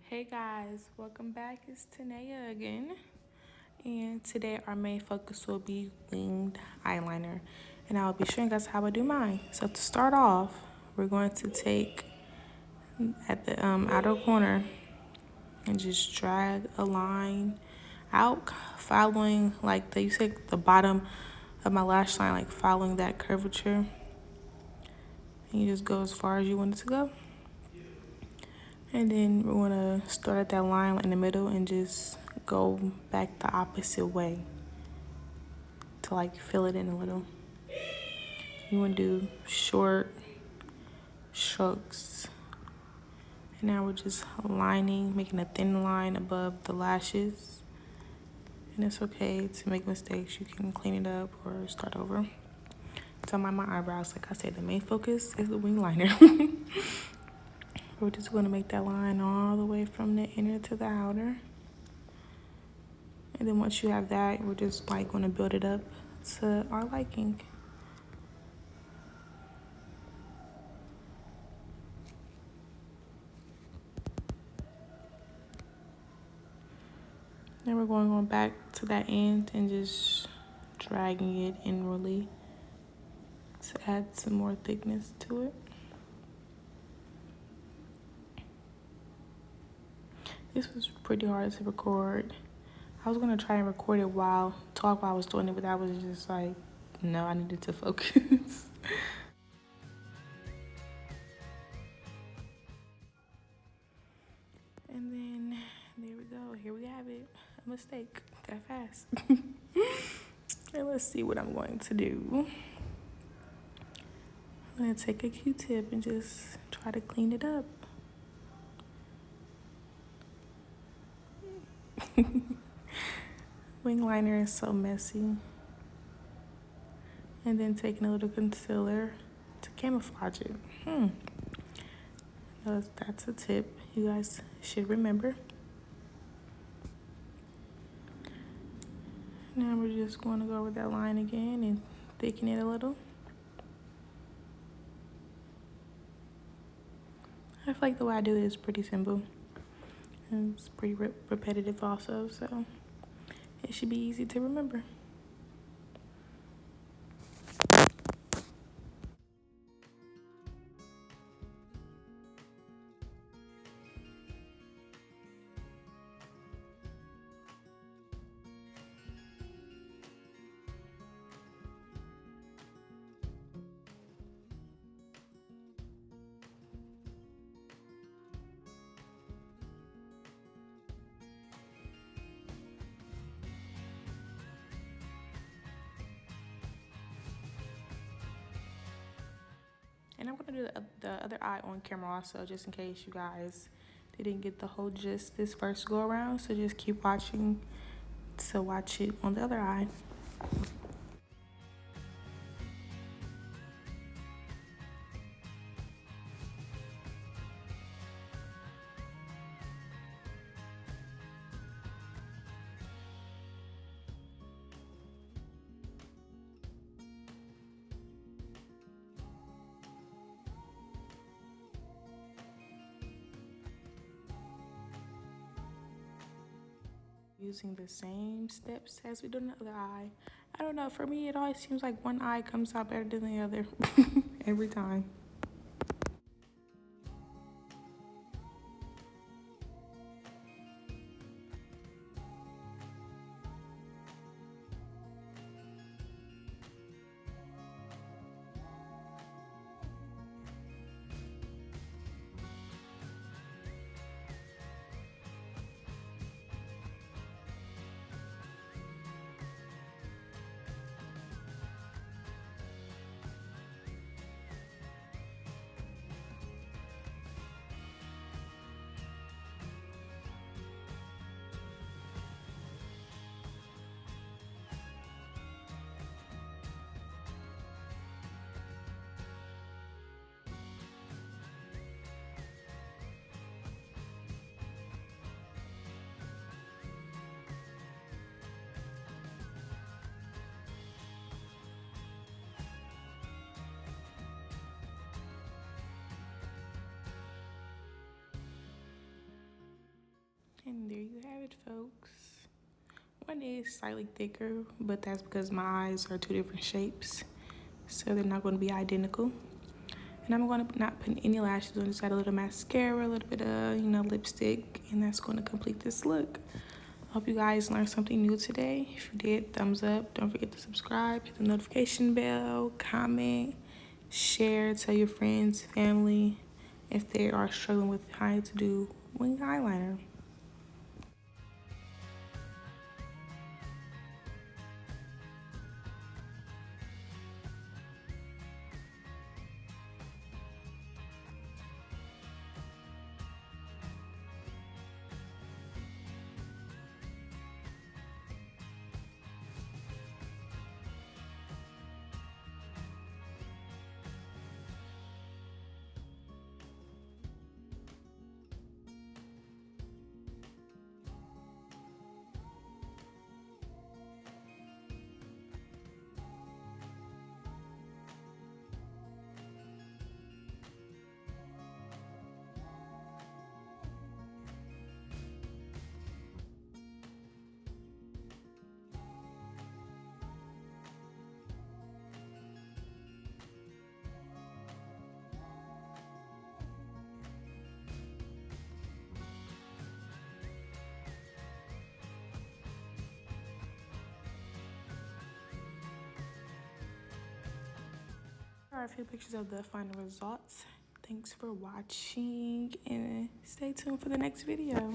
Hey guys, welcome back. It's Tanaeah again. And today our main focus will be winged eyeliner. And I'll be showing us how I do mine. So to start off, we're going to take at the outer corner and just drag a line out, following like you take the bottom of my lash line, like following that curvature. And you just go as far as you want it to go. And then we're going to start at that line in the middle and just go back the opposite way to like fill it in a little. You want to do short strokes. And now we're just lining, making a thin line above the lashes. And it's okay to make mistakes. You can clean it up or start over. So on my eyebrows, like I said, the main focus is the wing liner. We're just going to make that line all the way from the inner to the outer. And then once you have that, we're just like going to build it up to our liking. Then we're going on back to that end and just dragging it inwardly to add some more thickness to it. This was pretty hard to record. I was gonna try and record it while I was doing it, but I was just like, no, I needed to focus. And then there we go. Here we have it. A mistake. That fast. And let's see what I'm going to do. I'm gonna take a Q-tip and just try to clean it up. Wing liner is so messy. And then taking a little concealer to camouflage it. That's a tip you guys should remember. Now we're just going to go over that line again and thicken it a little. I feel like the way I do it is pretty simple. And it's pretty repetitive also, so it should be easy to remember. And I'm going to do the other eye on camera also, just in case you guys didn't get the whole gist this first go around. So just keep watching to watch it on the other eye. Using the same steps as we do in the other eye. I don't know, for me it always seems like one eye comes out better than the other every time. And there you have it, folks. One is slightly thicker, but that's because my eyes are two different shapes, so they're not going to be identical. And I'm going to not put any lashes on, just add a little mascara, a little bit of, lipstick, and that's going to complete this look. Hope you guys learned something new today. If you did, thumbs up. Don't forget to subscribe, hit the notification bell, comment, share, tell your friends, family, if they are struggling with how to do winged eyeliner. Here are a few pictures of the final results. Thanks for watching and stay tuned for the next video.